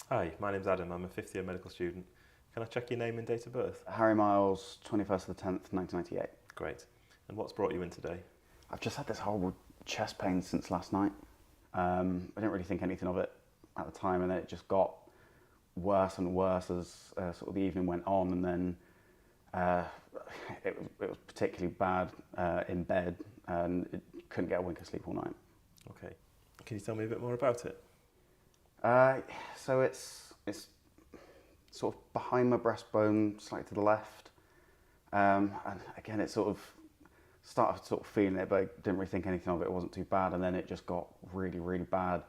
Hi, my name's Adam. I'm a fifth year medical student. Can I check your name and date of birth? Harry Miles, 21st of the 10th, 1998. Great. And what's brought you in today? I've just had this horrible chest pain since last night. I didn't really think anything of it at the time, and then it just got worse and worse as sort of the evening went on, and then it was particularly bad in bed, and it couldn't get a wink of sleep all night. Okay. Can you tell me a bit more about it? So it's sort of behind my breastbone, slightly to the left, and again it sort of started sort of feeling it, but I didn't really think anything of it. It wasn't too bad, and then it just got really, really bad.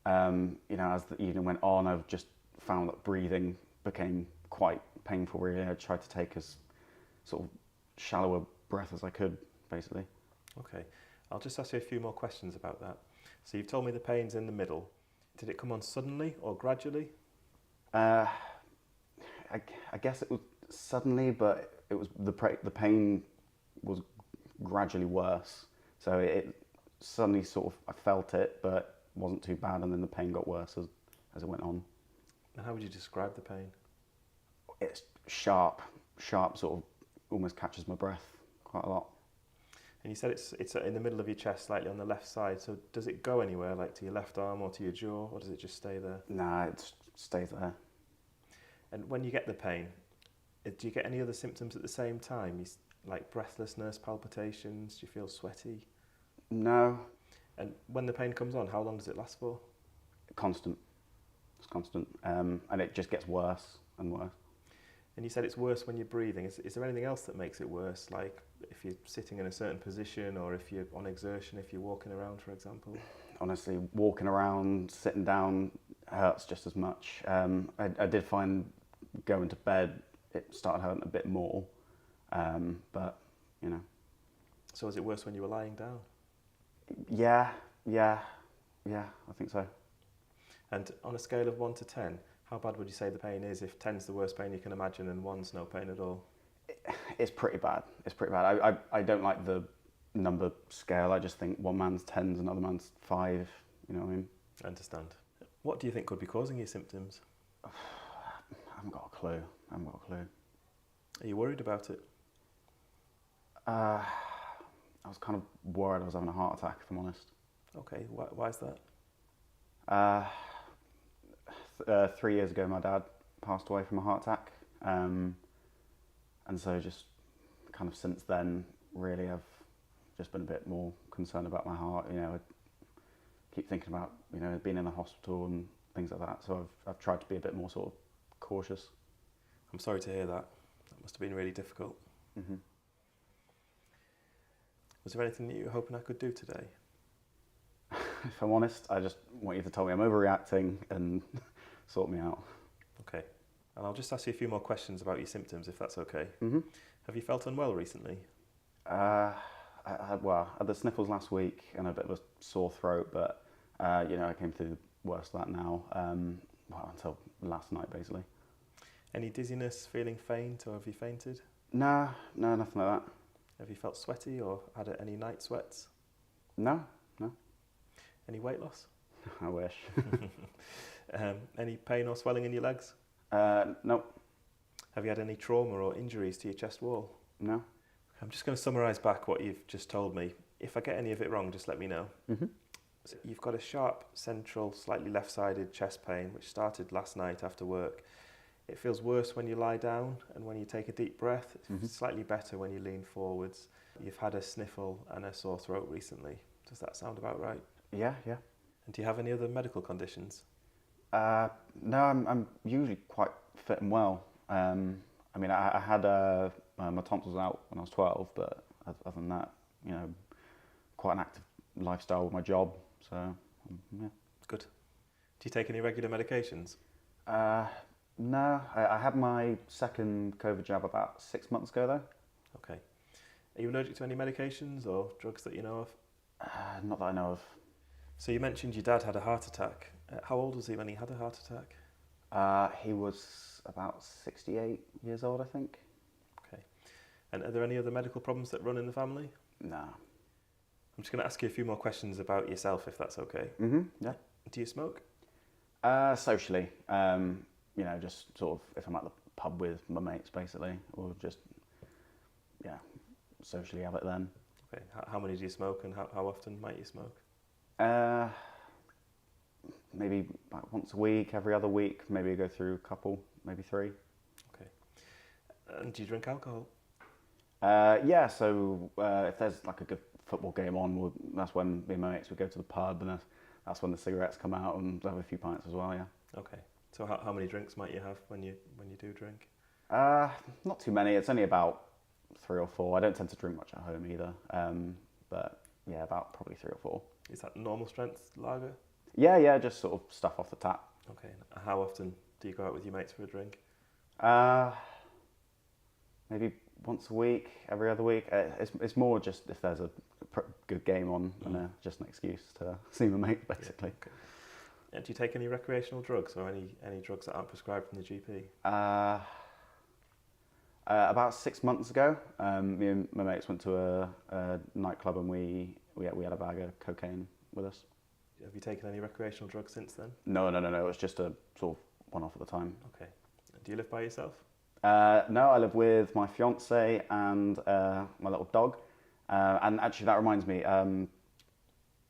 As the evening went on, I've just found that breathing became quite painful. Really, I tried to take as sort of shallow a breath as I could, basically. Okay. I'll just ask you a few more questions about that. So you've told me the pain's in the middle. Did it come on suddenly or gradually? I guess it was suddenly, but it was the pain was gradually worse. So it suddenly sort of, I felt it, but wasn't too bad, and then the pain got worse as it went on. And how would you describe the pain? It's sharp, sort of almost catches my breath quite a lot. And you said it's in the middle of your chest, slightly on the left side. So does it go anywhere, like to your left arm or to your jaw, or does it just stay there? Nah, it stays there. And when you get the pain, do you get any other symptoms at the same time? Like breathlessness, palpitations, do you feel sweaty? No. And when the pain comes on, how long does it last for? Constant. It's constant. And it just gets worse and worse. And you said it's worse when you're breathing. Is there anything else that makes it worse? Like if you're sitting in a certain position, or if you're on exertion, if you're walking around, for example? Honestly, walking around, sitting down hurts just as much. I did find going to bed, it started hurting a bit more. But, you know. So is it worse when you were lying down? Yeah, I think so. And on a scale of 1 to 10, how bad would you say the pain is if 10's the worst pain you can imagine and 1's no pain at all? It's pretty bad. I don't like the number scale. I just think one man's 10's, another man's 5, you know what I mean? I understand. What do you think could be causing your symptoms? I haven't got a clue. Are you worried about it? I was kind of worried I was having a heart attack, if I'm honest. Okay, why is that? 3 years ago, my dad passed away from a heart attack. And so just kind of since then, really, I've just been a bit more concerned about my heart. You know, I keep thinking about, being in the hospital and things like that. So I've tried to be a bit more sort of cautious. I'm sorry to hear that. That must have been really difficult. Mm-hmm. Was there anything that you were hoping I could do today? If I'm honest, I just want you to tell me I'm overreacting and sort me out. Okay. And I'll just ask you a few more questions about your symptoms, if that's okay. Mm-hmm. Have you felt unwell recently? I had the sniffles last week and a bit of a sore throat, but, I came through the worst of that now, until last night, basically. Any dizziness, feeling faint, or have you fainted? No, nothing like that. Have you felt sweaty or had any night sweats? No. Any weight loss? I wish. Any pain or swelling in your legs? No. Have you had any trauma or injuries to your chest wall? No. I'm just going to summarise back what you've just told me. If I get any of it wrong, just let me know. Mm-hmm. So you've got a sharp, central, slightly left-sided chest pain, which started last night after work. It feels worse when you lie down and when you take a deep breath. It's slightly better when you lean forwards. You've had a sniffle and a sore throat recently. Does that sound about right? Yeah. And do you have any other medical conditions? No, I'm usually quite fit and well. I had my tonsils out when I was 12, but other than that, quite an active lifestyle with my job. So, yeah. Good. Do you take any regular medications? No, I had my second COVID jab about 6 months ago, though. Okay. Are you allergic to any medications or drugs that you know of? Not that I know of. So you mentioned your dad had a heart attack. How old was he when he had a heart attack? He was about 68 years old, I think. Okay. And are there any other medical problems that run in the family? No. I'm just going to ask you a few more questions about yourself, if that's okay. Mm-hmm, yeah. Do you smoke? Socially, you know, just sort of if I'm at the pub with my mates, basically, or just, yeah, socially have it then. Okay. How many do you smoke, and how often might you smoke? Maybe like once a week, every other week, maybe I go through a couple, maybe 3. Okay. And do you drink alcohol? Yeah, so if there's like a good football game on, that's when me and my mates would go to the pub, and that's when the cigarettes come out, and have a few pints as well, yeah. Okay. So how many drinks might you have when you do drink? Not too many. It's only about 3 or 4. I don't tend to drink much at home either. But yeah, about probably 3 or 4. Is that normal strength lager? Yeah, just sort of stuff off the tap. Okay. How often do you go out with your mates for a drink? Maybe once a week, every other week. It's more just if there's a good game on, and just an excuse to see my mates, basically. Yeah, okay. And do you take any recreational drugs, or any drugs that aren't prescribed from the GP? About 6 months ago, me and my mates went to a nightclub, and we had a bag of cocaine with us. Have you taken any recreational drugs since then? No. It was just a sort of one-off at the time. Okay. Do you live by yourself? No, I live with my fiance and my little dog. And actually, that reminds me,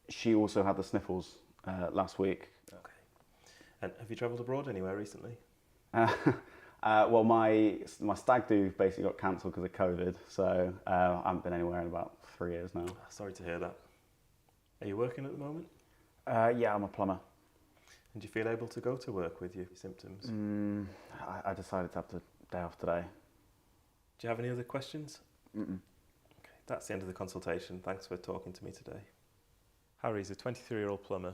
she also had the sniffles last week. Okay. And have you travelled abroad anywhere recently? Well, my stag do basically got cancelled because of COVID, so I haven't been anywhere in about 3 years now. Sorry to hear that. Are you working at the moment? Yeah, I'm a plumber. And do you feel able to go to work with your symptoms? I decided to have the day off today. Do you have any other questions? Mm-mm. Okay, that's the end of the consultation. Thanks for talking to me today. Harry's a 23-year-old plumber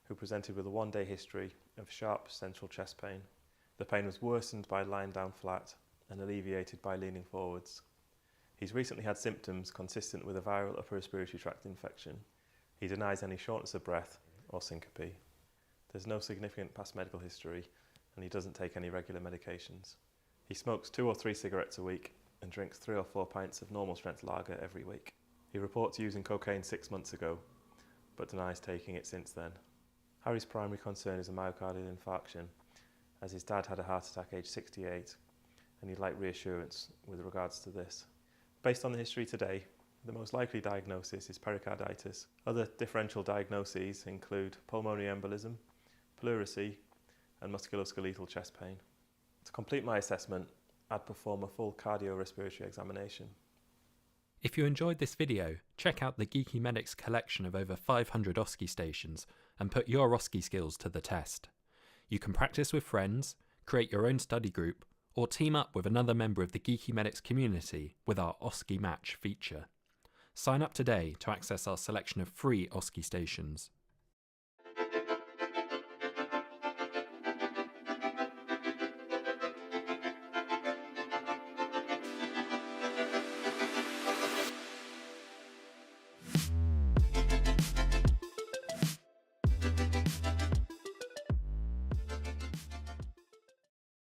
who presented with a 1-day history of sharp central chest pain. The pain was worsened by lying down flat and alleviated by leaning forwards. He's recently had symptoms consistent with a viral upper respiratory tract infection. He denies any shortness of breath or syncope. There's no significant past medical history, and he doesn't take any regular medications. He smokes 2 or 3 cigarettes a week and drinks 3 or 4 pints of normal strength lager every week. He reports using cocaine 6 months ago, but denies taking it since then. Harry's primary concern is a myocardial infarction, as his dad had a heart attack aged 68, and he'd like reassurance with regards to this. Based on the history today, the most likely diagnosis is pericarditis. Other differential diagnoses include pulmonary embolism, pleurisy, and musculoskeletal chest pain. To complete my assessment, I'd perform a full cardiorespiratory examination. If you enjoyed this video, check out the Geeky Medics collection of over 500 OSCE stations and put your OSCE skills to the test. You can practice with friends, create your own study group, or team up with another member of the Geeky Medics community with our OSCE Match feature. Sign up today to access our selection of free OSCE stations.